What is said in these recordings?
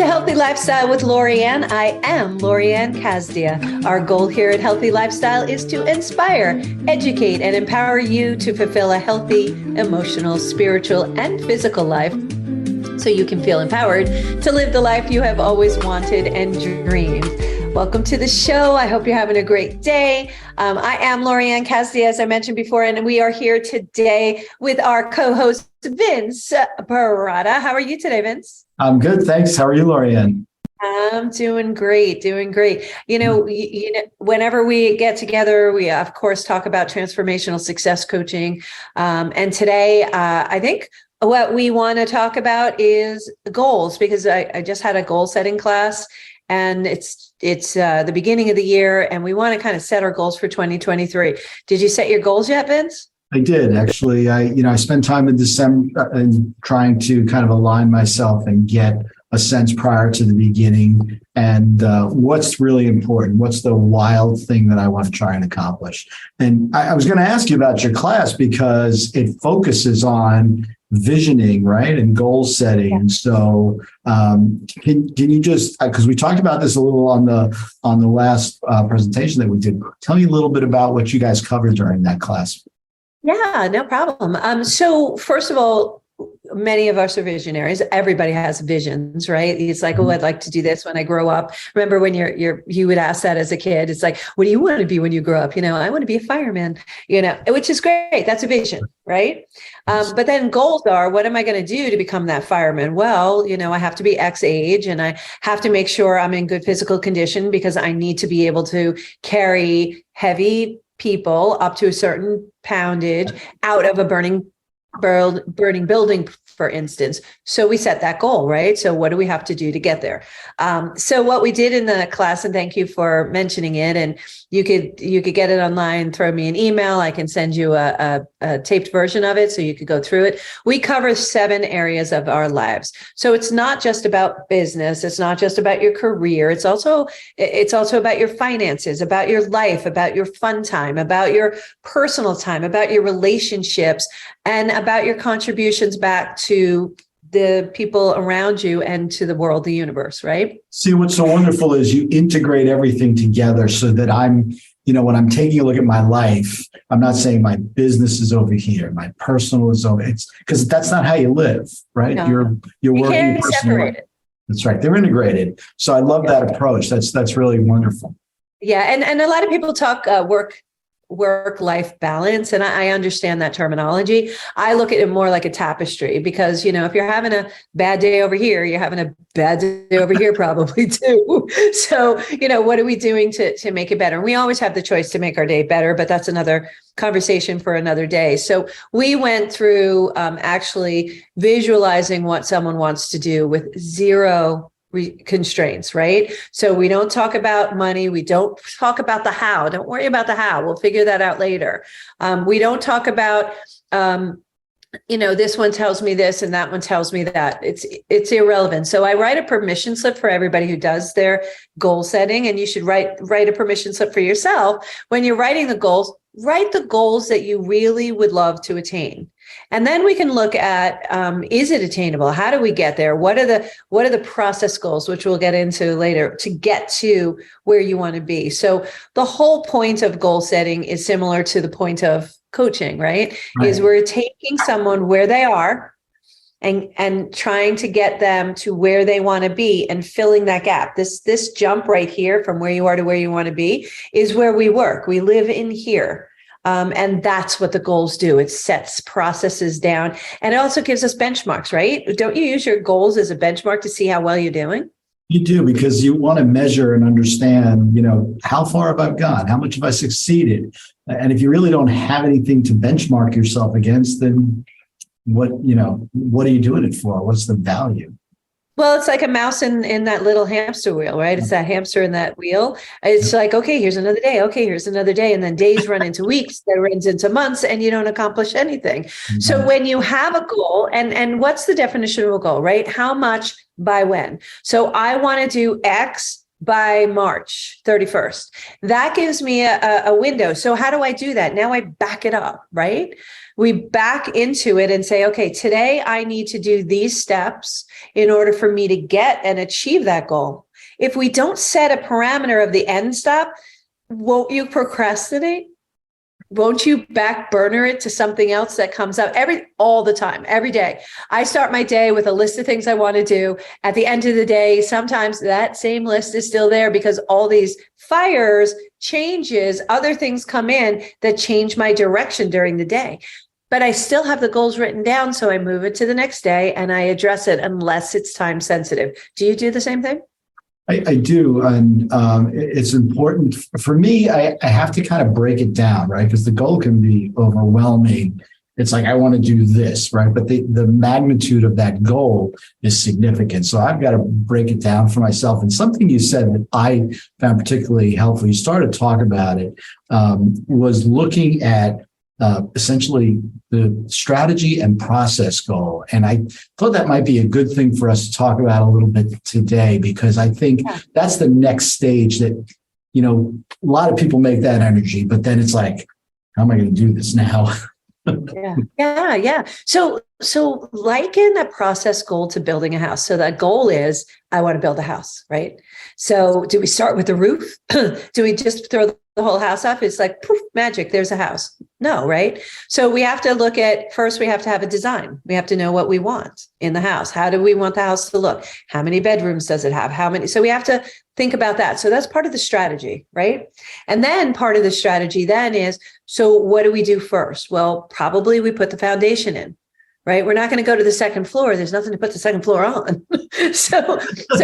to Healthy Lifestyle with Lorianne. I am Lorianne Casdia. Our goal here at Healthy Lifestyle is to inspire, educate, and empower you to fulfill a healthy, emotional, spiritual, and physical life so you can feel empowered to live the life you have always wanted and dreamed. Welcome to the show. I hope you're having a great day. I am Lorianne Casdia, as I mentioned before, and we are here today with our co-host, Vince Perrotta. How are you today, Vince? I'm good, thanks. How are you, Lorianne? I'm doing great, doing great. Whenever we get together, we of course talk about transformational success coaching. And today, I think what we want to talk about is goals, because I just had a goal setting class, and it's the beginning of the year, and we want to kind of set our goals for 2023. Did you set your goals yet, Vince? I did, actually. I spent time in December and trying to kind of align myself and get a sense prior to the beginning and what's really important, what's the wild thing that I want to try and accomplish. And I was going to ask you about your class because it focuses on visioning, right, and goal setting. Yeah. So can you just, because we talked about this a little on the last presentation that we did, tell me a little bit about what you guys covered during that class. Yeah, no problem. So first of all, many of us are visionaries. Everybody has visions, right? It's like, oh, I'd like to do this when I grow up. Remember when you would ask that as a kid? It's like, what do you want to be when you grow up? I want to be a fireman, which is great. That's a vision, right? But then goals are, what am I going to do to become that fireman? Well, I have to be X age, and I have to make sure I'm in good physical condition because I need to be able to carry heavy people up to a certain poundage out of a burning building, for instance. So we set that goal, right? So what do we have to do to get there? So what we did in the class, and thank you for mentioning it, and you could get it online, throw me an email. I can send you a taped version of it so you could go through it. We cover 7 areas of our lives. So it's not just about business. It's not just about your career. It's also about your finances, about your life, about your fun time, about your personal time, about your relationships, and about your contributions back to the people around you and to the world, the universe, right? See, what's so wonderful is you integrate everything together so that when I'm taking a look at my life, I'm not saying my business is over here, my personal is over. It's because that's not how you live, right? No. You're working can't separate it. That's right. They're integrated. So I love that approach. That's really wonderful. Yeah, and a lot of people talk work-life balance. And I understand that terminology. I look at it more like a tapestry because, if you're having a bad day over here, you're having a bad day over here probably too. So, what are we doing to make it better? And we always have the choice to make our day better, but that's another conversation for another day. So we went through actually visualizing what someone wants to do with zero constraints, right? So we don't talk about money. We don't talk about the how. Don't worry about the how. We'll figure that out later. We don't talk about, this one tells me this and that one tells me that. It's irrelevant. So I write a permission slip for everybody who does their goal setting, and you should write a permission slip for yourself. When you're writing the goals, write the goals that you really would love to attain. And then we can look at, is it attainable? How do we get there? What are the process goals, which we'll get into later, to get to where you want to be? So the whole point of goal setting is similar to the point of coaching, right? Is we're taking someone where they are and trying to get them to where they want to be and filling that gap. This jump right here from where you are to where you want to be is where we work. We live in here. And that's what the goals do. It sets processes down, and it also gives us benchmarks, right? Don't you use your goals as a benchmark to see how well you're doing? You do, because you want to measure and understand, how far have I gone? How much have I succeeded? And if you really don't have anything to benchmark yourself against, then what are you doing it for? What's the value? Well, it's like a mouse in that little hamster wheel, right? It's that hamster in that wheel. It's like, okay, here's another day. Okay, here's another day. And then days run into weeks, that runs into months, and you don't accomplish anything. Mm-hmm. So when you have a goal, and what's the definition of a goal, right? How much by when? So I want to do X by March 31st. That gives me a window. So how do I do that? Now I back it up, right? We back into it and say, okay, today I need to do these steps in order for me to get and achieve that goal. If we don't set a parameter of the end stop, won't you procrastinate? Won't you back burner it to something else that comes up all the time, every day? I start my day with a list of things I want to do. At the end of the day, sometimes that same list is still there because all these fires, changes, other things come in that change my direction during the day. But I still have the goals written down, so I move it to the next day and I address it unless it's time sensitive. Do you do the same thing? I do. And it's important for me. I have to kind of break it down, right? Because the goal can be overwhelming. It's like, I want to do this, right? But the magnitude of that goal is significant. So I've got to break it down for myself. And something you said that I found particularly helpful, you started to talk about it, was looking at essentially the strategy and process goal. And I thought that might be a good thing for us to talk about a little bit today, because I think that's the next stage that, a lot of people make that energy, but then it's like, how am I going to do this now? Yeah. So liken a process goal to building a house. So that goal is, I want to build a house, right? So do we start with the roof? Do we just throw the whole house up? It's like, poof, magic, there's a house. No, right? So we have to look at, first we have to have a design. We have to know what we want in the house. How do we want the house to look? How many bedrooms does it have? How many? So we have to think about that. So that's part of the strategy, right? And then part of the strategy then is, so what do we do first? Well, probably we put the foundation in. Right? We're not going to go to the second floor. There's nothing to put the second floor on. So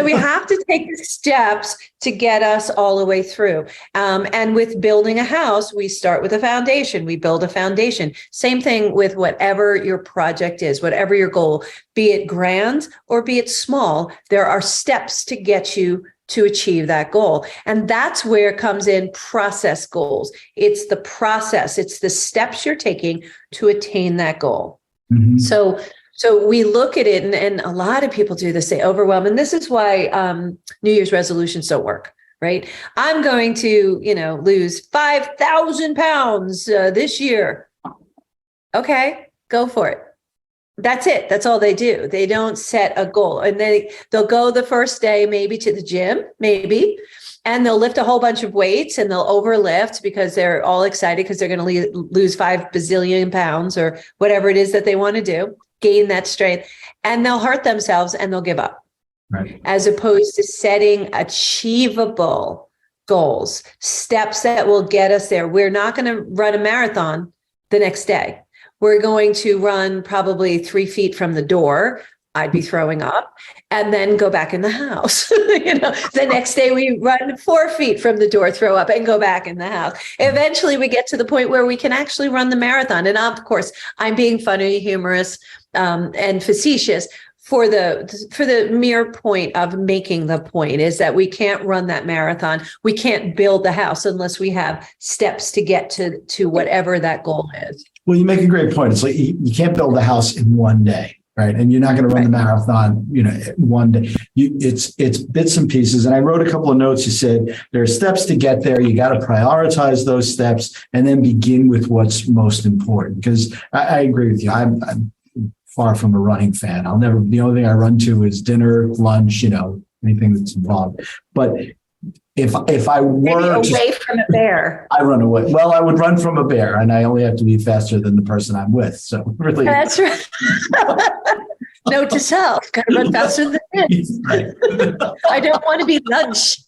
we have to take the steps to get us all the way through. And with building a house, we start with a foundation. We build a foundation. Same thing with whatever your project is, whatever your goal, be it grand or be it small, there are steps to get you to achieve that goal. And that's where it comes in process goals. It's the process. It's the steps you're taking to attain that goal. Mm-hmm. So we look at it, and a lot of people do this, they overwhelm. And this is why New Year's resolutions don't work, right? I'm going to, lose 5,000 pounds this year. Okay, go for it. That's it. That's all they do. They don't set a goal. And they'll go the first day, maybe to the gym, maybe. And they'll lift a whole bunch of weights and they'll overlift because they're all excited because they're going to lose 5 bazillion pounds or whatever it is that they want to do, gain that strength, and they'll hurt themselves and they'll give up. Right. As opposed to setting achievable goals, steps that will get us there. We're not going to run a marathon the next day. We're going to run probably 3 feet from the door. I'd be throwing up, and then go back in the house. The next day we run 4 feet from the door, throw up, and go back in the house. Eventually we get to the point where we can actually run the marathon. And of course, I'm being funny, humorous, and facetious for the mere point of making the point is that we can't run that marathon. We can't build the house unless we have steps to get to whatever that goal is. Well, you make a great point. It's like you can't build a house in one day. Right. And you're not going to run the marathon, one day. It's bits and pieces. And I wrote a couple of notes. You said there are steps to get there. You got to prioritize those steps and then begin with what's most important. Because I agree with you. I'm far from a running fan. The only thing I run to is dinner, lunch, anything that's involved. But if I were away from a bear, I run away. Well, I would run from a bear, and I only have to be faster than the person I'm with. So really, that's right. Note to self: got to run faster than this. Right. I don't want to be lunch.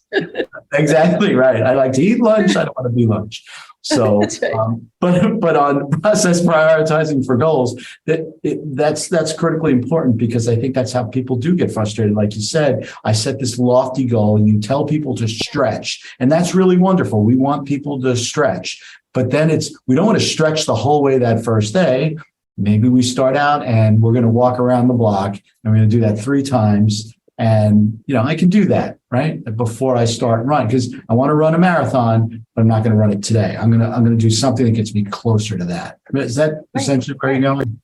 Exactly right. I like to eat lunch. I don't want to be lunch. So, right. But on process prioritizing for goals, that's critically important, because I think that's how people do get frustrated. Like you said, I set this lofty goal and you tell people to stretch, and that's really wonderful. We want people to stretch, but then we don't want to stretch the whole way that first day. Maybe we start out and we're going to walk around the block and we're going to do that 3 times. And, I can do that, right, before I start running, because I want to run a marathon, but I'm not going to run it today. I'm going to do something that gets me closer to that. Is that essentially where you're going?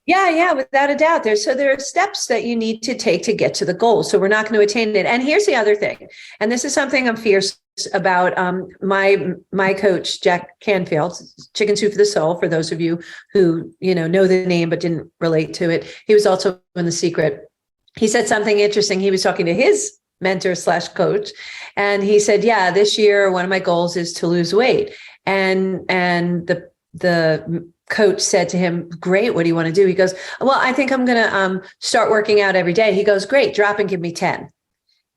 Yeah, without a doubt. There are steps that you need to take to get to the goal. So we're not going to attain it. And here's the other thing, and this is something I'm fierce about. My coach, Jack Canfield, Chicken Soup for the Soul, for those of you who know the name but didn't relate to it. He was also in The Secret. He said something interesting. He was talking to his mentor / coach, and he said, "Yeah, this year one of my goals is to lose weight." And the coach said to him, "Great, what do you want to do?" He goes, "Well, I think I'm going to start working out every day." He goes, "Great, drop and give me 10."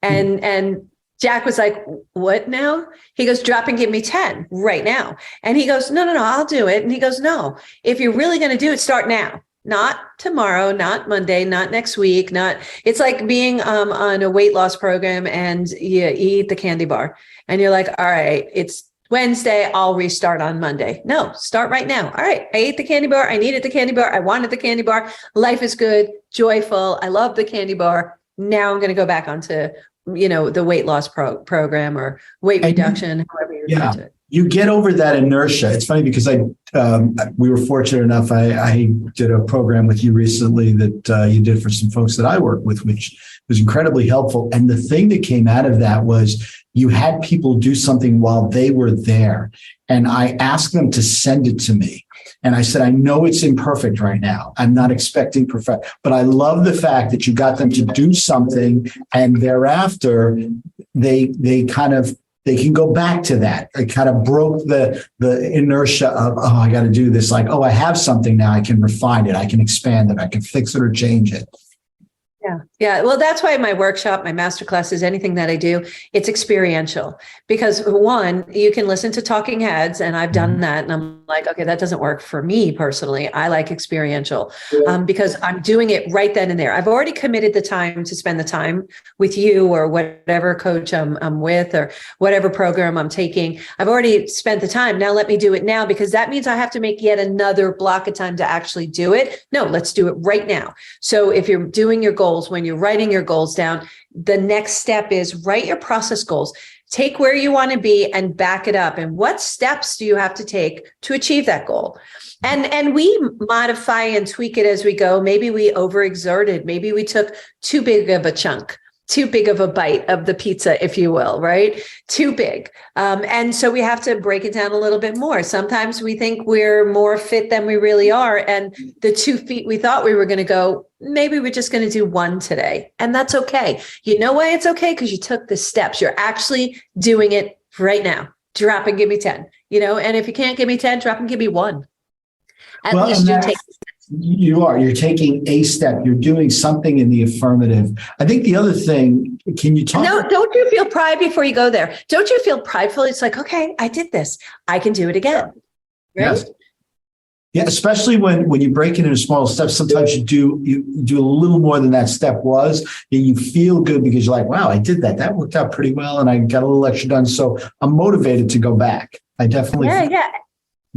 And Jack was like, "What now?" He goes, "Drop and give me 10 right now." And he goes, No, I'll do it." And he goes, "No, if you're really going to do it, start now. Not tomorrow, not Monday, not next week, it's like being on a weight loss program and you eat the candy bar and you're like, all right, it's Wednesday, I'll restart on Monday. No, start right now. All right, I ate the candy bar. I needed the candy bar. I wanted the candy bar. Life is good, joyful. I love the candy bar. Now I'm going to go back onto, the weight loss program or weight reduction, however you refer to it. You get over that inertia. It's funny because we were fortunate enough. I did a program with you recently that you did for some folks that I work with, which was incredibly helpful. And the thing that came out of that was you had people do something while they were there. And I asked them to send it to me. And I said, I know it's imperfect right now. I'm not expecting perfect, but I love the fact that you got them to do something. And thereafter, they can go back to that. It kind of broke the inertia of, oh, I got to do this. Like, oh, I have something now. I can refine it. I can expand it. I can fix it or change it. Yeah. Well, that's why my workshop, my masterclasses, anything that I do, it's experiential. Because one, you can listen to talking heads, and I've done that. And I'm like, okay, that doesn't work for me personally. I like experiential because I'm doing it right then and there. I've already committed the time to spend the time with you or whatever coach I'm with or whatever program I'm taking. I've already spent the time. Now let me do it now, because that means I have to make yet another block of time to actually do it. No, let's do it right now. So if you're doing your goals, when you're writing your goals down, the next step is write your process goals. Take where you want to be and back it up. And what steps do you have to take to achieve that goal? And we modify and tweak it as we go. Maybe we overexerted. Maybe we took too big of a chunk, too big of a bite of the pizza, if you will, right? Too big. And so we have to break it down a little bit more. Sometimes we think we're more fit than we really are. And the 2 feet we thought we were going to go, maybe we're just going to do 1 today. And that's okay. You know why it's okay? Because you took the steps. You're actually doing it right now. Drop and give me 10, and if you can't give me 10, drop and give me 1. At least you take. You're taking a step. You're doing something in the affirmative. I think the other thing, can you talk? No, don't you feel pride before you go there? Don't you feel prideful? It's like, okay, I did this. I can do it again. Right? Yes. Yeah, especially when you break it into small steps. Sometimes you do a little more than that step was, and you feel good because you're like, wow, I did that. That worked out pretty well, and I got a little extra done. So I'm motivated to go back. I definitely. Yeah.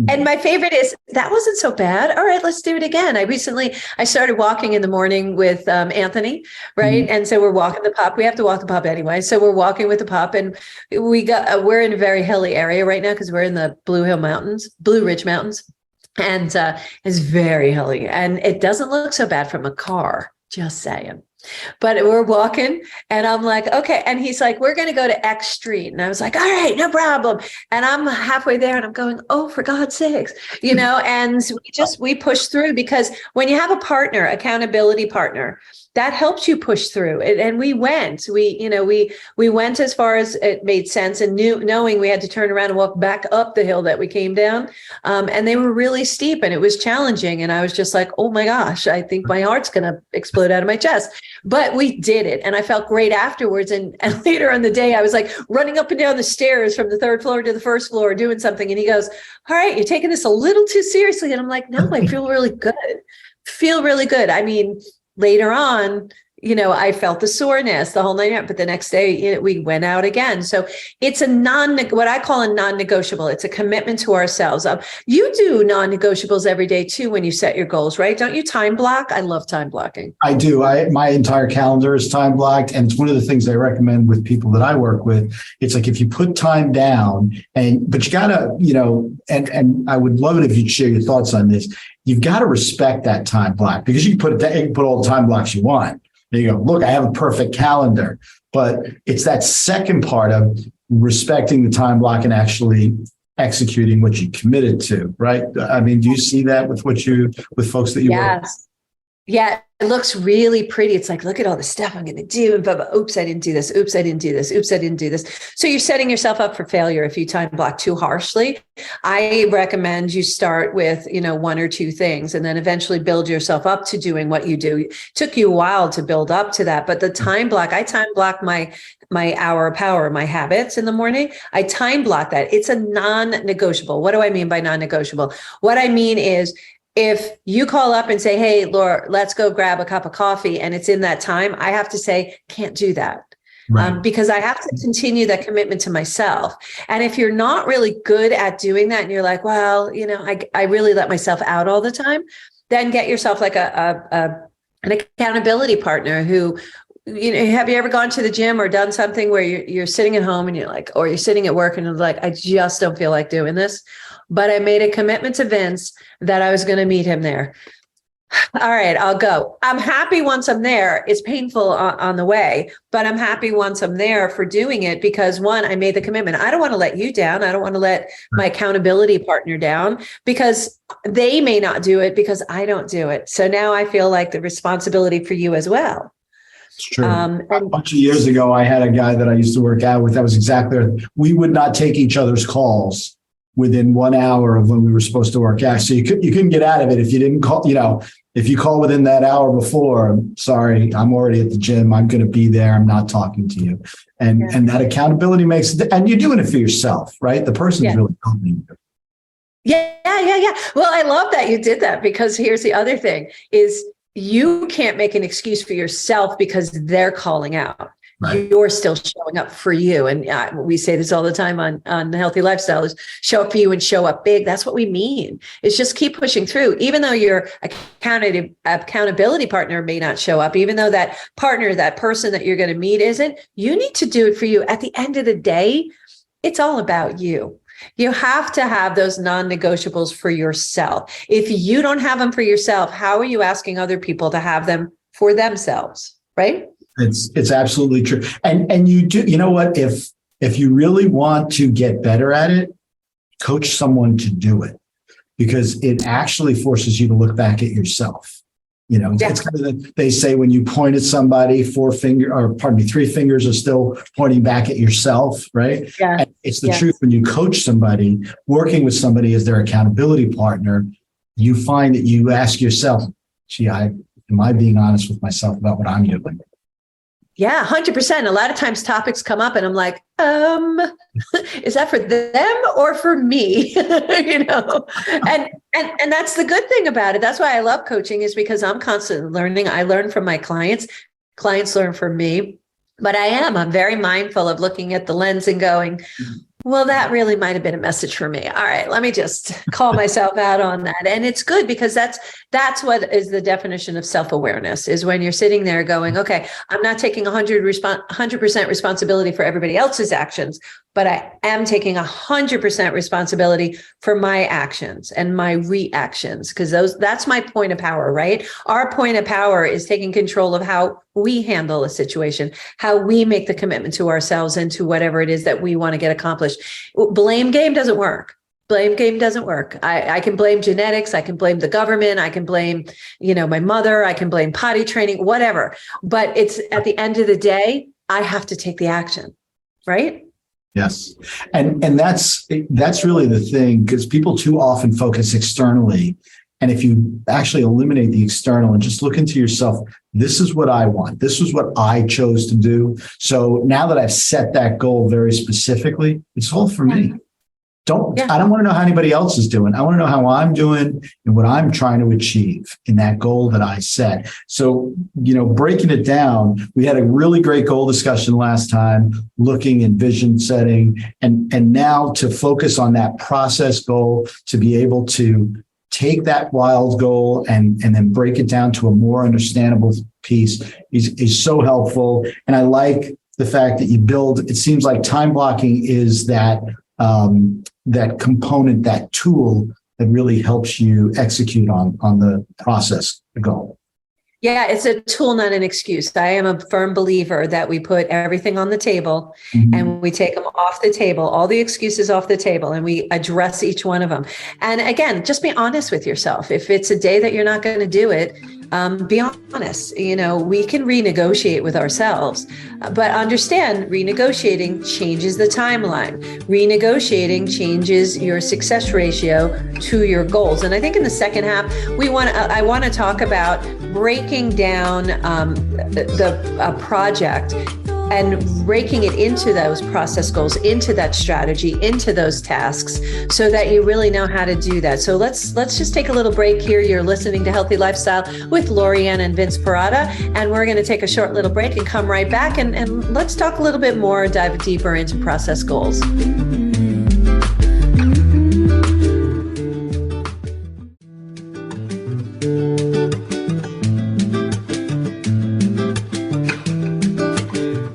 And my favorite is, that wasn't so bad. All right, let's do it again. I started walking in the morning with Anthony, right? Mm-hmm. And so we're walking the pup. We have to walk the pup anyway. So we're walking with the pup, and we're in a very hilly area right now because we're in the Blue Ridge Mountains. And it's very hilly, and it doesn't look so bad from a car, just saying. But we're walking and I'm like, okay. And he's like, we're going to go to X street. And I was like, all right, no problem. And I'm halfway there and I'm going, oh, for God's sakes, and we push through, because when you have a partner, accountability partner, that helps you push through it. And we went as far as it made sense, and knowing we had to turn around and walk back up the hill that we came down. And they were really steep and it was challenging. And I was just like, oh my gosh, I think my heart's going to explode out of my chest. But we did it. And I felt great afterwards. And later in the day, I was like running up and down the stairs from the 3rd floor to the 1st floor doing something. And he goes, all right, you're taking this a little too seriously. And I'm like, no, I feel really good. I mean, later on, I felt the soreness the whole night, but the next day we went out again. So it's what I call a non-negotiable. It's a commitment to ourselves. You do non-negotiables every day too when you set your goals, right? Don't you time block? I love time blocking. I do. My entire calendar is time blocked. And it's one of the things I recommend with people that I work with. It's like if you put time down but you gotta, and I would love it if you'd share your thoughts on this. You've got to respect that time block, because you can put all the time blocks you want. There you go. Look, I have a perfect calendar, but it's that second part of respecting the time block and actually executing what you committed to, right? I mean, do you see that with with folks that you work with? Yeah, it looks really pretty. It's like, look at all the stuff I'm going to do. And oops, I didn't do this. Oops, I didn't do this. Oops, I didn't do this. So you're setting yourself up for failure if you time block too harshly. I recommend you start with, one or two things, and then eventually build yourself up to doing what you do. It took you a while to build up to that. But the time block, I time block my hour of power, my habits in the morning. I time block that. It's a non-negotiable. What do I mean by non-negotiable? What I mean is, if you call up and say, hey, Laura, let's go grab a cup of coffee, and it's in that time, I have to say, can't do that. Right. Because I have to continue that commitment to myself. And if you're not really good at doing that and you're like, well, I really let myself out all the time, then get yourself like an accountability partner who, have you ever gone to the gym or done something where you're sitting at home and you're like, or you're sitting at work and you're like, I just don't feel like doing this. But I made a commitment to Vince that I was going to meet him there. All right, I'll go. I'm happy once I'm there. It's painful on the way, but I'm happy once I'm there for doing it because, one, I made the commitment. I don't want to let you down. I don't want to let my accountability partner down because they may not do it because I don't do it. So now I feel like the responsibility for you as well. It's true. A bunch of years ago, I had a guy that I used to work out with. That was exactly it. We would not take each other's calls within 1 hour of when we were supposed to work out. So you couldn't get out of it if you didn't call, if you call within that hour before, sorry, I'm already at the gym. I'm going to be there. I'm not talking to you. And that accountability makes it, and you're doing it for yourself, right? The person's really helping you. Yeah. Well, I love that you did that, because here's the other thing is you can't make an excuse for yourself because they're calling out. Right. You're still showing up for you. And we say this all the time on Healthy Lifestyle is show up for you and show up big. That's what we mean. Is just keep pushing through. Even though your accountability partner may not show up, even though that partner, that person that you're going to meet isn't, you need to do it for you. At the end of the day, it's all about you. You have to have those non-negotiables for yourself. If you don't have them for yourself, how are you asking other people to have them for themselves? Right? It's absolutely true. And you do, you know what, if you really want to get better at it, coach someone to do it, because it actually forces you to look back at yourself. It's kind of they say when you point at somebody, three fingers are still pointing back at yourself, right? Yeah. And it's the truth. When you coach somebody, working with somebody as their accountability partner, you find that you ask yourself, gee, am I being honest with myself about what I'm doing? Yeah, 100%. A lot of times topics come up and I'm like, is that for them or for me? And that's the good thing about it. That's why I love coaching, is because I'm constantly learning. I learn from my clients learn from me, but I'm very mindful of looking at the lens and going, well, that really might have been a message for me. All right, let me just call myself out on that. And it's good because that's what is the definition of self-awareness, is when you're sitting there going, okay, I'm not taking 100% responsibility for everybody else's actions, but I am taking 100% responsibility for my actions and my reactions, because that's my point of power, right? Our point of power is taking control of how we handle a situation, how we make the commitment to ourselves and to whatever it is that we want to get accomplished. Blame game doesn't work. Blame game doesn't work. I can blame genetics. I can blame the government. I can blame, my mother. I can blame potty training, whatever. But it's at the end of the day, I have to take the action, right? Yes. And that's really the thing, because people too often focus externally. And if you actually eliminate the external and just look into yourself, this is what I want. This is what I chose to do. So now that I've set that goal very specifically, it's all for me. I don't want to know how anybody else is doing. I want to know how I'm doing and what I'm trying to achieve in that goal that I set. So, breaking it down, we had a really great goal discussion last time, looking and vision setting, and now to focus on that process goal, to be able to take that wild goal and then break it down to a more understandable piece is so helpful. And I like the fact that you build, it seems like time blocking is that component, that tool that really helps you execute on the process goal. Yeah, it's a tool, not an excuse. I am a firm believer that we put everything on the table and we take them off the table, all the excuses off the table, and we address each one of them. And again, just be honest with yourself. If it's a day that you're not going to do it, be honest. We can renegotiate with ourselves, but understand renegotiating changes the timeline. Renegotiating changes your success ratio to your goals. And I think in the second half, I want to talk about breaking down the project and breaking it into those process goals, into that strategy, into those tasks, so that you really know how to do that. So let's just take a little break here. You're listening to Healthy Lifestyle with Lori and Vince Perrotta, and we're going to take a short little break and come right back and let's talk a little bit more, dive deeper into process goals.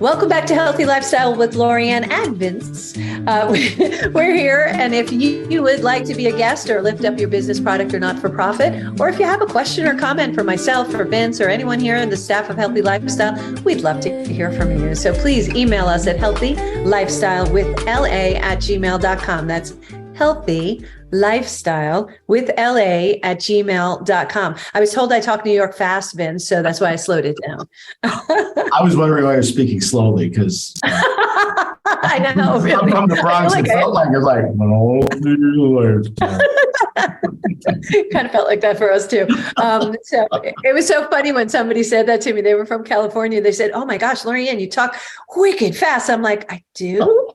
Welcome back to Healthy Lifestyle with Lori and Vince. We're here, and if you would like to be a guest or lift up your business, product, or not-for-profit, or if you have a question or comment for myself or Vince or anyone here in the staff of Healthy Lifestyle, we'd love to hear from you. So please email us at healthylifestylewithla@gmail.com. That's healthylifestylewithla@gmail.com. I was told I talk New York fast, Vince, so that's why I slowed it down. I was wondering why you're speaking slowly, because I know. Really. I'm from the Bronx. It felt like it was like, kind of felt like that for us too. So it was so funny when somebody said that to me. They were from California. They said, "Oh my gosh, Lori Ann, you talk wicked fast." I'm like, I do.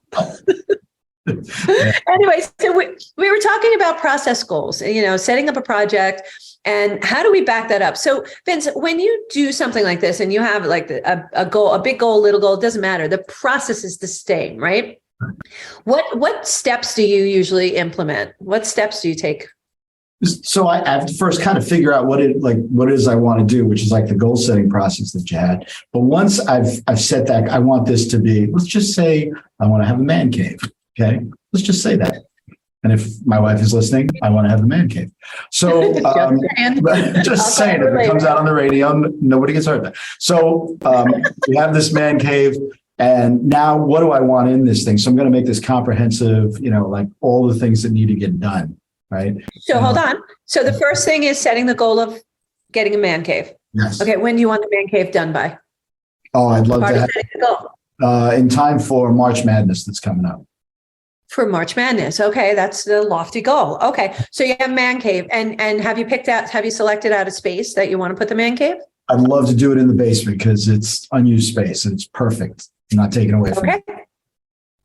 Anyway, so we were talking about process goals, setting up a project, and how do we back that up? So Vince, when you do something like this and you have like a goal, a big goal, little goal, it doesn't matter. The process is the same, right? What steps do you usually implement? What steps do you take? So I have to first kind of figure out what it is I want to do, which is like the goal setting process that you had. But once I've set that, I want this to be, let's just say I want to have a man cave. Okay, let's just say that. And if my wife is listening, I want to have a man cave. So just saying, if it comes out on the radio, nobody gets hurt. So we have this man cave. And now what do I want in this thing? So I'm going to make this comprehensive, like all the things that need to get done. Right. So hold on. So the first thing is setting the goal of getting a man cave. Yes. Okay. When do you want the man cave done by? Oh, I'd love Part to of setting the goal. In time for March Madness that's coming up. For March Madness. Okay. That's the lofty goal. Okay. So you have man cave, and have you selected out a space that you want to put the man cave? I'd love to do it in the basement because it's unused space and it's perfect. I'm not taking away from it.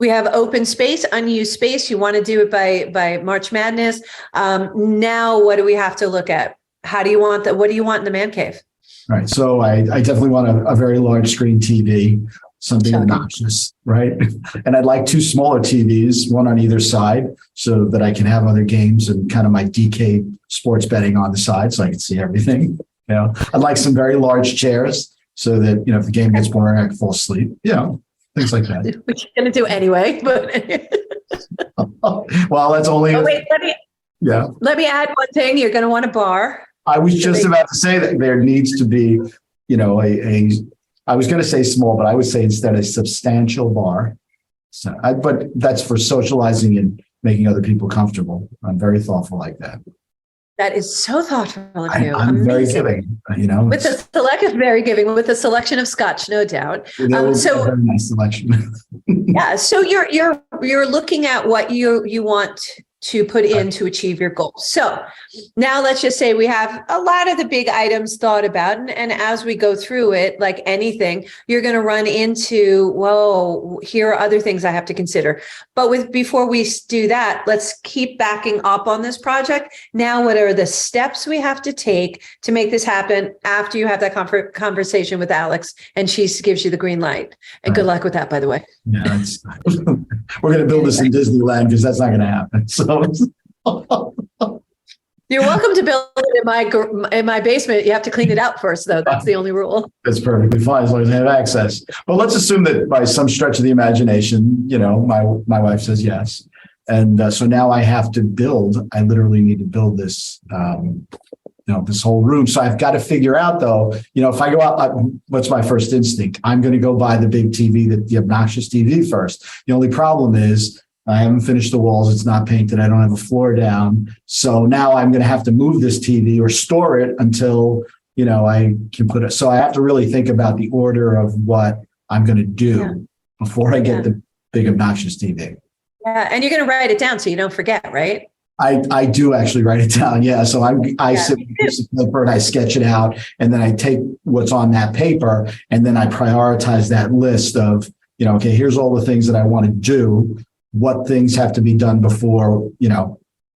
We have open space, unused space. You want to do it by March Madness. Now, what do we have to look at? What do you want in the man cave? Right. So I definitely want a very large screen TV, something obnoxious, right? And I'd like 2 smaller TVs, one on either side, so that I can have other games and kind of my DK sports betting on the side, so I can see everything. I'd like some very large chairs so that, if the game gets boring, I can fall asleep. Things like that. Which you're going to do anyway, but. Well, that's only. Oh, wait, let me add one thing. You're going to want a bar. I was just about to say that there needs to be, I was going to say small, but I would say instead a substantial bar. So, but that's for socializing and making other people comfortable. I'm very thoughtful like that. That is so thoughtful of you. I'm very giving, With a selection of scotch, no doubt. So very nice selection. Yeah. So you're looking at what you want to put in to achieve your goal. So now let's just say we have a lot of the big items thought about. And as we go through it, like anything, you're going to run into, whoa, here are other things I have to consider. But before we do that, let's keep backing up on this project. Now, what are the steps we have to take to make this happen after you have that conversation with Alex and she gives you the green light? And good luck with that, by the way. Yeah, we're going to build this in Disneyland because that's not going to happen. So you're welcome to build it in my basement. You have to clean it out first, though. That's the only rule. That's perfectly fine as long as I have access. But let's assume that by some stretch of the imagination, my wife says yes, and so now I have to build. I literally need to build this. This whole room. So I've got to figure out, though, if I go out, what's my first instinct? I'm going to go buy the big TV, the obnoxious TV first. The only problem is I haven't finished the walls. It's not painted. I don't have a floor down. So now I'm going to have to move this TV or store it until, I can put it. So I have to really think about the order of what I'm going to do before I get the big obnoxious TV. Yeah. And you're going to write it down so you don't forget, right? I do actually write it down. Yeah. So I sit with a piece of paper and I sketch it out, and then I take what's on that paper and then I prioritize that list of, okay, here's all the things that I want to do. What things have to be done before,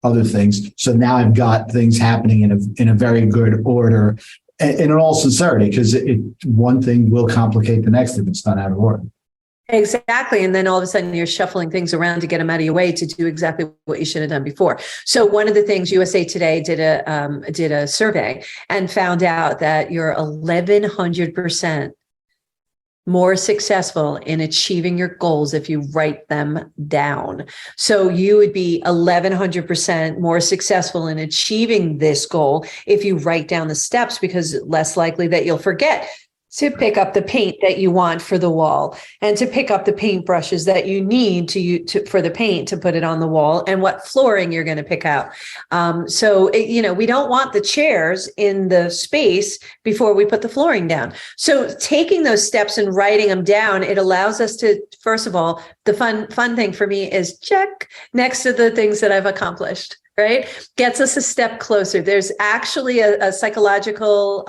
other things. So now I've got things happening in a very good order, and in all sincerity, because one thing will complicate the next if it's done out of order. Exactly. And then all of a sudden you're shuffling things around to get them out of your way to do exactly what you should have done before. So one of the things USA Today did a survey and found out that you're 1,100% more successful in achieving your goals if you write them down. So you would be 1,100% more successful in achieving this goal if you write down the steps, because less likely that you'll forget to pick up the paint that you want for the wall, and to pick up the paint brushes that you need for the paint to put it on the wall, and what flooring you're going to pick out. We don't want the chairs in the space before we put the flooring down. So taking those steps and writing them down, it allows us to, first of all, the fun thing for me is check next to the things that I've accomplished. Right? Gets us a step closer. There's actually a psychological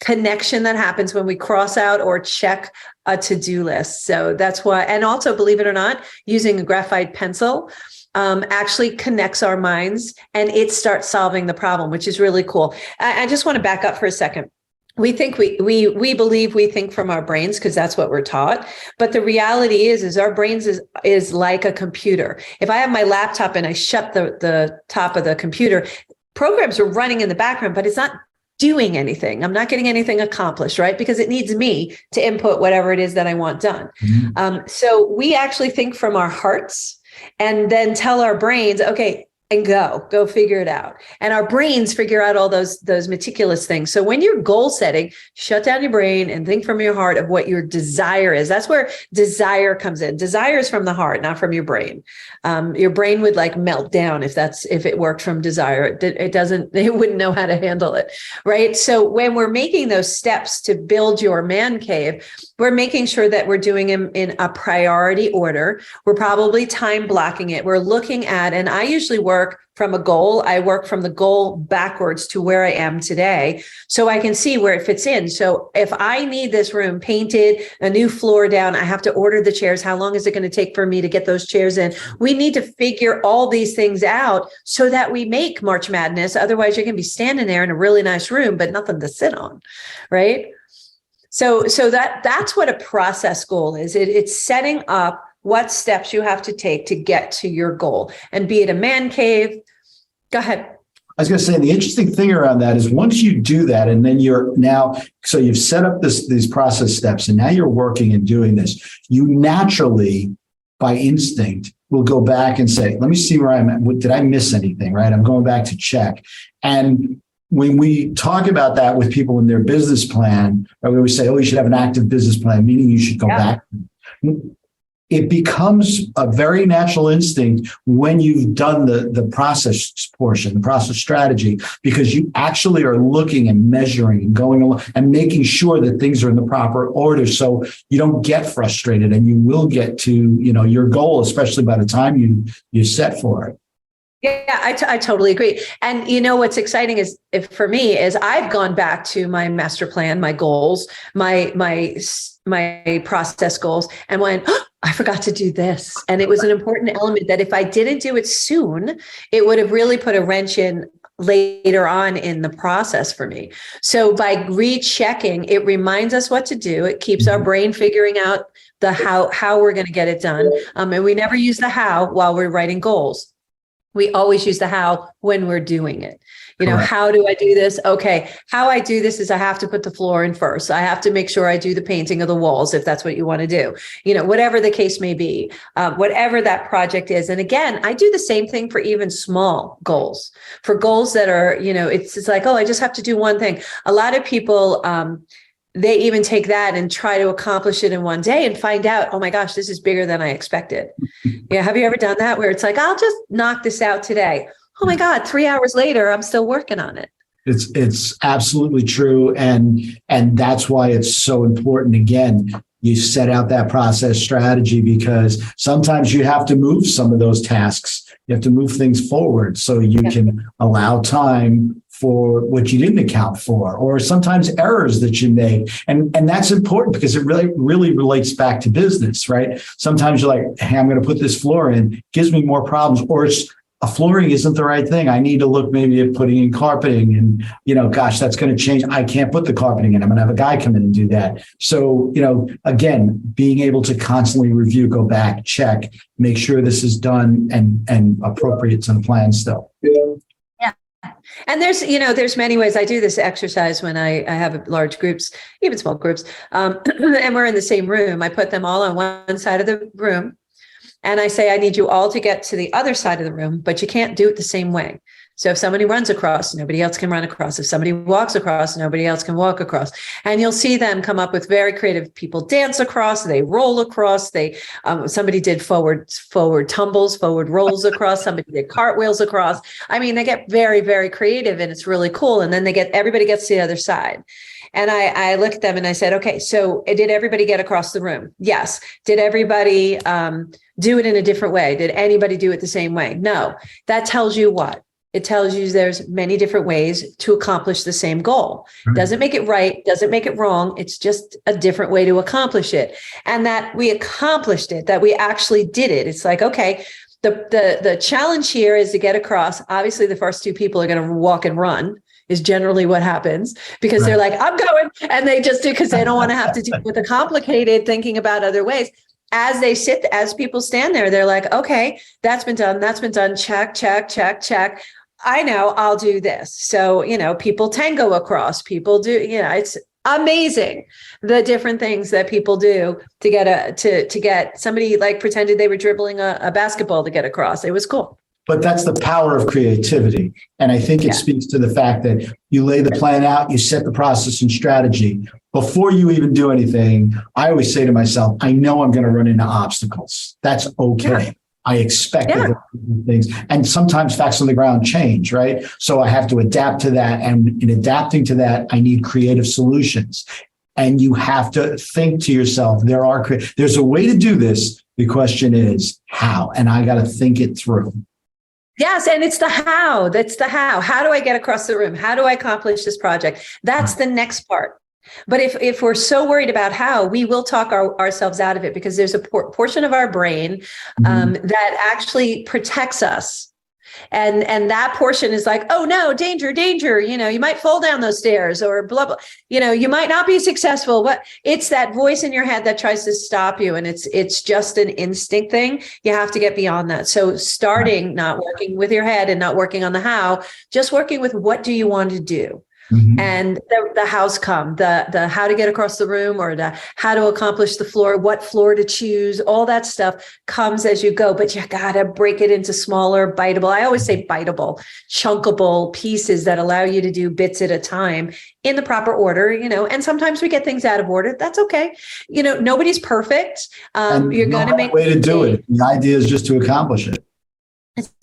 connection that happens when we cross out or check a to-do list. So that's why, and also, believe it or not, using a graphite pencil actually connects our minds and it starts solving the problem, which is really cool. I just want to back up for a second. We think we believe we think from our brains because that's what we're taught. But the reality is our brains is like a computer. If I have my laptop and I shut the top of the computer, programs are running in the background, but it's not doing anything. I'm not getting anything accomplished, right? Because it needs me to input whatever it is that I want done. Mm-hmm. So we actually think from our hearts and then tell our brains, okay, and go figure it out. And our brains figure out all those meticulous things. So when you're goal setting, shut down your brain and think from your heart of what your desire is. That's where desire comes in. Desire is from the heart, not from your brain. Your brain would melt down if it worked from desire. It wouldn't know how to handle it, right? So when we're making those steps to build your man cave, we're making sure that we're doing them in a priority order. We're probably time blocking it. We're looking at, and I usually work from a goal. I work from the goal backwards to where I am today so I can see where it fits in. So if I need this room painted, a new floor down, I have to order the chairs. How long is it going to take for me to get those chairs in? We need to figure all these things out so that we make March Madness. Otherwise, you're going to be standing there in a really nice room, but nothing to sit on, right? So that's what a process goal is. It's setting up what steps you have to take to get to your goal, and be it a man cave. Go ahead. I was going to say, the interesting thing around that is once you do that, and then so you've set up these process steps, and now you're working and doing this, you naturally, by instinct, will go back and say, let me see where I'm at. Did I miss anything? Right? I'm going back to check. And when we talk about that with people in their business plan, we always say, you should have an active business plan, meaning you should go back. It becomes a very natural instinct when you've done the process portion, the process strategy, because you actually are looking and measuring and going along and making sure that things are in the proper order, so you don't get frustrated and you will get to your goal, especially by the time you set for it. Yeah, I totally agree. And you know what's exciting is, if for me, is I've gone back to my master plan, my goals, my process goals, and went, oh, I forgot to do this. And it was an important element that if I didn't do it soon, it would have really put a wrench in later on in the process for me. So by rechecking, it reminds us what to do. It keeps our brain figuring out the how we're going to get it done. And we never use the how while we're writing goals. We always use the how when we're doing it. You know, Correct. how do I do this? Okay, how I do this is I have to put the floor in first. I have to make sure I do the painting of the walls, if that's what you want to do. You know, whatever the case may be, whatever that project is. And again, I do the same thing for even small goals. For goals that are, you know, it's like, oh, I just have to do one thing. A lot of people, they even take that and try to accomplish it in one day and find out, oh my gosh, this is bigger than I expected. Yeah. Have you ever done that where it's like, I'll just knock this out today? Oh my God, 3 hours later, I'm still working on it. It's absolutely true. And that's why it's so important. Again, you set out that process strategy, because sometimes you have to move some of those tasks. You have to move things forward so you can allow time for what you didn't account for, or sometimes errors that you make. And that's important, because it really relates back to business, right? Sometimes you're like, hey, I'm going to put this floor in, gives me more problems, or it's a flooring isn't the right thing. I need to look maybe at putting in carpeting, and, you know, gosh, that's going to change. I can't put the carpeting in. I'm going to have a guy come in and do that. So, you know, again, being able to constantly review, go back, check, make sure this is done and appropriate to the plan still. Yeah. And there's, you know, there's many ways. I do this exercise when I have large groups, even small groups, and we're in the same room. I put them all on one side of the room. And I say, I need you all to get to the other side of the room, but you can't do it the same way. So if somebody runs across, nobody else can run across. If somebody walks across, nobody else can walk across. And you'll see them come up with very creative people dance across, they roll across, somebody did forward tumbles, forward rolls across, somebody did cartwheels across. I mean, they get very, very creative, and it's really cool. And then everybody gets to the other side. And I looked at them and I said, okay, so did everybody get across the room? Yes. Did everybody do it in a different way? Did anybody do it the same way? No. That tells you what? It tells you there's many different ways to accomplish the same goal. Doesn't make it right, doesn't make it wrong. It's just a different way to accomplish it. And that we accomplished it, that we actually did it. It's like, okay, the challenge here is to get across. Obviously, the first two people are going to walk and run, is generally what happens, because they're like, I'm going. And they just do, because they don't want to have to deal with the complicated thinking about other ways. As people stand there, they're like, okay, that's been done. Check, check, check, check. I know, I'll do this. So, you know, people tango across, people do, you know, it's amazing the different things that people do to get somebody, like, pretended they were dribbling a basketball to get across. It was cool. But that's the power of creativity. And I think it speaks to the fact that you lay the plan out, you set the process and strategy. Before you even do anything, I always say to myself, I know I'm going to run into obstacles. That's okay. Yeah. I expect things. And sometimes facts on the ground change, right? So I have to adapt to that. And in adapting to that, I need creative solutions. And you have to think to yourself, there's a way to do this. The question is how? And I got to think it through. Yes. And it's the how. That's the how. How do I get across the room? How do I accomplish this project? That's the next part. But if we're so worried about how, we will talk ourselves out of it, because there's a portion of our brain that actually protects us. And that portion is like, oh no, danger, danger. You know, you might fall down those stairs, or blah, blah. You know, you might not be successful. But it's that voice in your head that tries to stop you. And it's just an instinct thing. You have to get beyond that. So starting not working with your head and not working on the how, just working with what do you want to do? And the hows come, the how to get across the room, or the how to accomplish the floor, what floor to choose, all that stuff comes as you go, but you gotta break it into smaller, biteable. I always say biteable, chunkable pieces that allow you to do bits at a time in the proper order, you know, and sometimes we get things out of order. That's okay. You know, nobody's perfect. You're going to make a way to do it. The idea is just to accomplish it.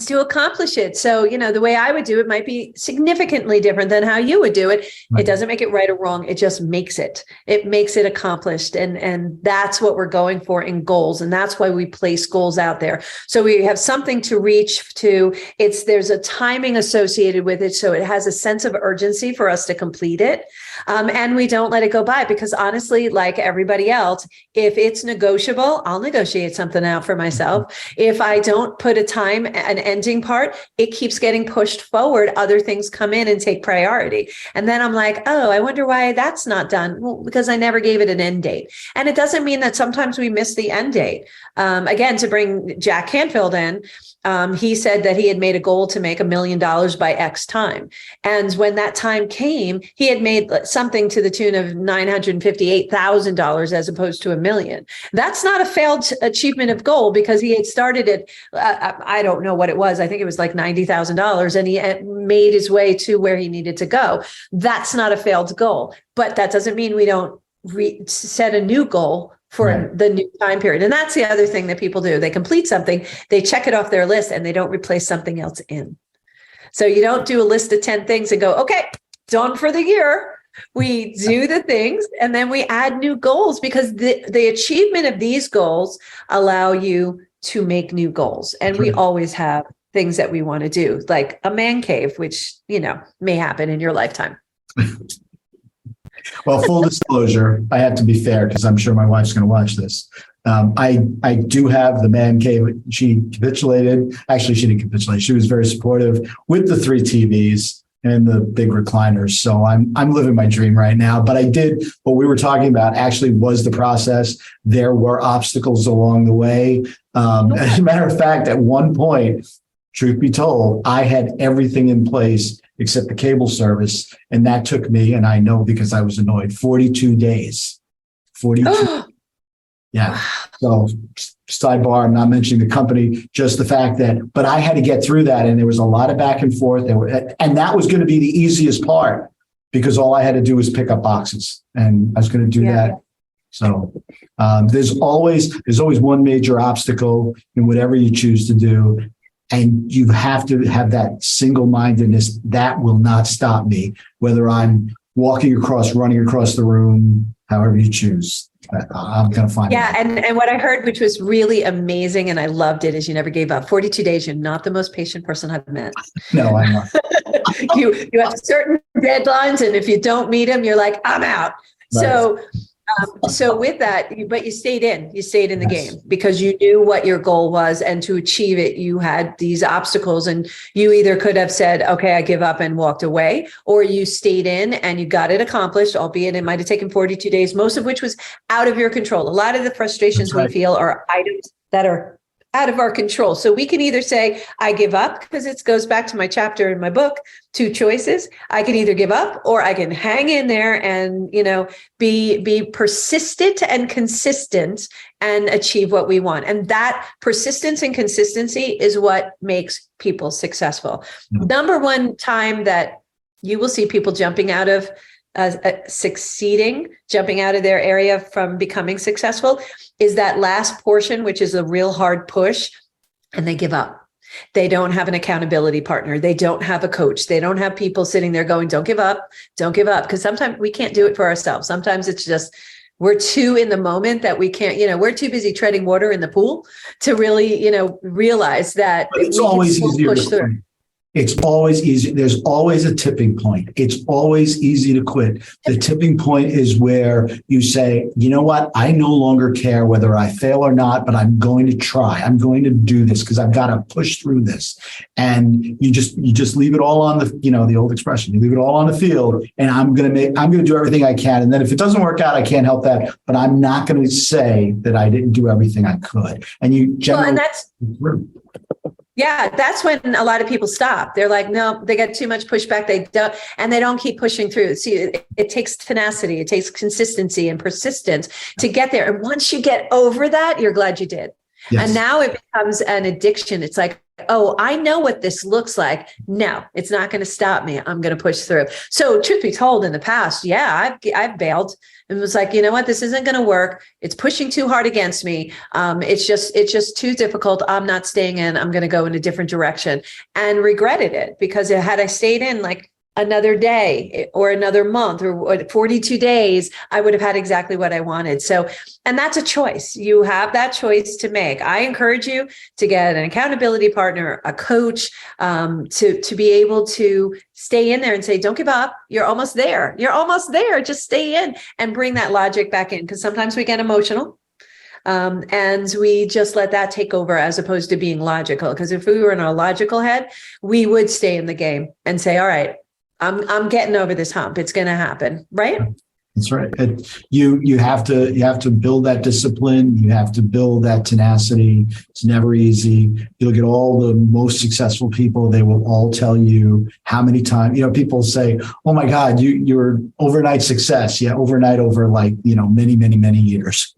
to accomplish it. So, the way I would do it might be significantly different than how you would do it. Right. It doesn't make it right or wrong. It just makes it accomplished. And that's what we're going for in goals. And that's why we place goals out there. So we have something to reach to. There's a timing associated with it. So it has a sense of urgency for us to complete it. And we don't let it go by, because honestly, like everybody else, if it's negotiable, I'll negotiate something out for myself. If I don't put a time, an ending part, it keeps getting pushed forward. Other things come in and take priority. And then I'm like, oh, I wonder why that's not done. Well, because I never gave it an end date. And it doesn't mean that sometimes we miss the end date. Again, to bring Jack Canfield in, he said that he had made a goal to make $1 million by X time. And when that time came, he had made something to the tune of $958,000 as opposed to $1 million. That's not a failed achievement of goal, because he had started it. I don't know what it was. I think it was like $90,000, and he had made his way to where he needed to go. That's not a failed goal, but that doesn't mean we don't set a new goal for the new time period. And that's the other thing that people do. They complete something, they check it off their list, and they don't replace something else in. So you don't do a list of 10 things and go, okay, done for the year. We do the things, and then we add new goals, because the achievement of these goals allow you to make new goals. And we always have things that we want to do, like a man cave, which, may happen in your lifetime. Well, full disclosure, I have to be fair, because I'm sure my wife's going to watch this. I do have the man cave. She capitulated. Actually, she didn't capitulate. She was very supportive with the 3 TVs and the big recliners. So I'm living my dream right now. But I did what we were talking about actually was the process. There were obstacles along the way. As a matter of fact, at one point, truth be told, I had everything in place except the cable service. And that took me, and I know because I was annoyed, 42 days. 42. Yeah. So sidebar, I'm not mentioning the company, just the fact that, but I had to get through that. And there was a lot of back and forth. And that was going to be the easiest part, because all I had to do was pick up boxes, and I was going to do that. So there's always one major obstacle in whatever you choose to do. And you have to have that single-mindedness. That will not stop me, whether I'm running across the room, however you choose. I'm going to find it. And what I heard, which was really amazing, and I loved it, is you never gave up. 42 days, you're not the most patient person I've met. No, I'm not. you have certain deadlines, and if you don't meet them, you're like, I'm out. Right. So with that, but you stayed in the game, because you knew what your goal was, and to achieve it, you had these obstacles, and you either could have said, okay, I give up and walked away, or you stayed in and you got it accomplished, albeit it might've taken 42 days, most of which was out of your control. A lot of the frustrations we feel are items that are out of our control. So we can either say, I give up, because it goes back to my chapter in my book, 2 choices. I can either give up, or I can hang in there and, be persistent and consistent and achieve what we want. And that persistence and consistency is what makes people successful. Number one time that you will see people jumping out of jumping out of their area from becoming successful, is that last portion, which is a real hard push, and they give up. They don't have an accountability partner. They don't have a coach. They don't have people sitting there going, don't give up, don't give up. Because sometimes we can't do it for ourselves. Sometimes it's just, we're too in the moment that we can't, we're too busy treading water in the pool to really, realize that it's always easier to quit. It's always easy. There's always a tipping point. It's always easy to quit. The tipping point is where you say, you know what? I no longer care whether I fail or not, but I'm going to try. I'm going to do this because I've got to push through this. And you just leave it all on the, the old expression, you leave it all on the field, and I'm going to do everything I can. And then if it doesn't work out, I can't help that, but I'm not going to say that I didn't do everything I could. And you generally, yeah, that's when a lot of people stop. They're like, no, they got too much pushback. They don't keep pushing through. See, it takes tenacity, it takes consistency and persistence to get there. And once you get over that, you're glad you did. Yes. And now it becomes an addiction. It's like, oh, I know what this looks like. No, it's not going to stop me. I'm going to push through. So truth be told, in the past, I've bailed and was like, you know what, this isn't going to work. It's pushing too hard against me. It's just too difficult. I'm not staying in. I'm going to go in a different direction, and regretted it, because had I stayed in like another day or another month or 42 days, I would have had exactly what I wanted. So, and that's a choice. You have that choice to make. I encourage you to get an accountability partner, a coach, to be able to stay in there and say, don't give up. You're almost there. You're almost there. Just stay in and bring that logic back in. Because sometimes we get emotional. And we just let that take over as opposed to being logical. Because if we were in our logical head, we would stay in the game and say, all right, I'm getting over this hump. It's going to happen. Right. That's right. You have to build that discipline. You have to build that tenacity. It's never easy. You look at all the most successful people, they will all tell you how many times, people say, oh my God, you're overnight success. Yeah. Overnight over like, many, many, many years,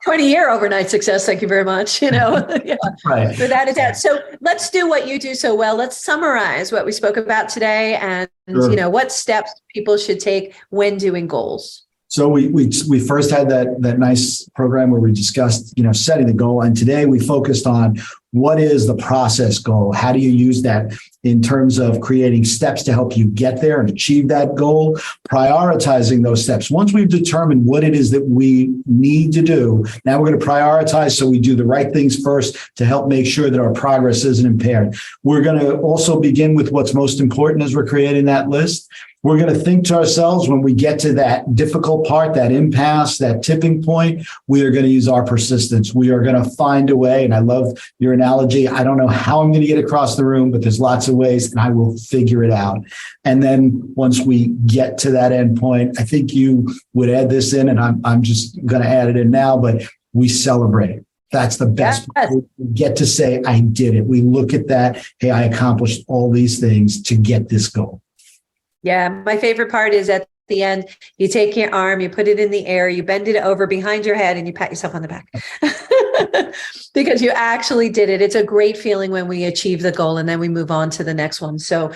20-year overnight success. Thank you very much. Yeah, right. Without a doubt. So let's do what you do so well. Let's summarize what we spoke about today, and Sure. What steps people should take when doing goals. So we first had that nice program where we discussed, setting the goal. And today we focused on what is the process goal? How do you use that in terms of creating steps to help you get there and achieve that goal, prioritizing those steps. Once we've determined what it is that we need to do, now we're going to prioritize so we do the right things first to help make sure that our progress isn't impaired. We're going to also begin with what's most important as we're creating that list. We're going to think to ourselves when we get to that difficult part, that impasse, that tipping point, we are going to use our persistence. We are going to find a way. And I love your analogy. I don't know how I'm going to get across the room, but there's lots of ways and I will figure it out. And then once we get to that end point, I think you would add this in, and I'm just going to add it in now, but we celebrate. That's the best. Yes. We get to say, I did it. We look at that. Hey, I accomplished all these things to get this goal. Yeah, my favorite part is at the end, you take your arm, you put it in the air, you bend it over behind your head, and you pat yourself on the back because you actually did it. It's a great feeling when we achieve the goal and then we move on to the next one. So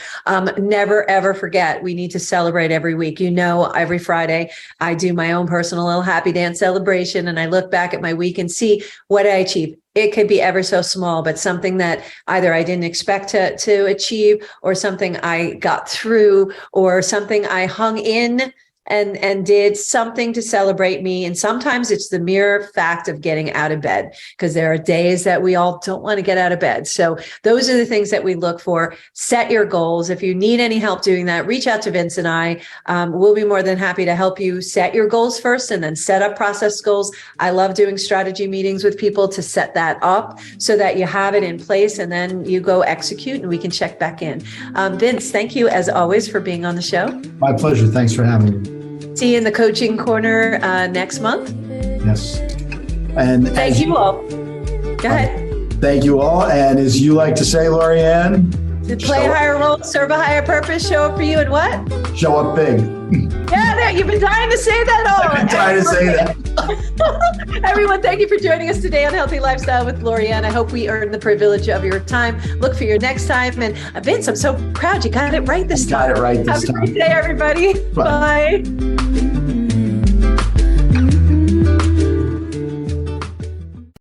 never, ever forget, we need to celebrate every week. Every Friday, I do my own personal little happy dance celebration, and I look back at my week and see what I achieved. It could be ever so small, but something that either I didn't expect to achieve, or something I got through, or something I hung in and did something to celebrate me. And sometimes it's the mere fact of getting out of bed, because there are days that we all don't want to get out of bed. So those are the things that we look for. Set your goals. If you need any help doing that, reach out to Vince and I. We'll be more than happy to help you set your goals first and then set up process goals. I love doing strategy meetings with people to set that up so that you have it in place and then you go execute and we can check back in. Vince, thank you as always for being on the show. My pleasure. Thanks for having me. See you in the coaching corner next month. Yes. And thank you all. Go ahead. Thank you all. And as you like to say, Lori-Ann, to play a higher role, serve a higher purpose, show up for you, and what? Show up big. Yeah, you've been dying to say that all. I've been dying to say that. Everyone, thank you for joining us today on Healthy Lifestyle with Lori-Ann. I hope we earned the privilege of your time. Look for your next time. And Vince, I'm so proud you got it right this time. Got it right this time. Have a great day, everybody. Bye.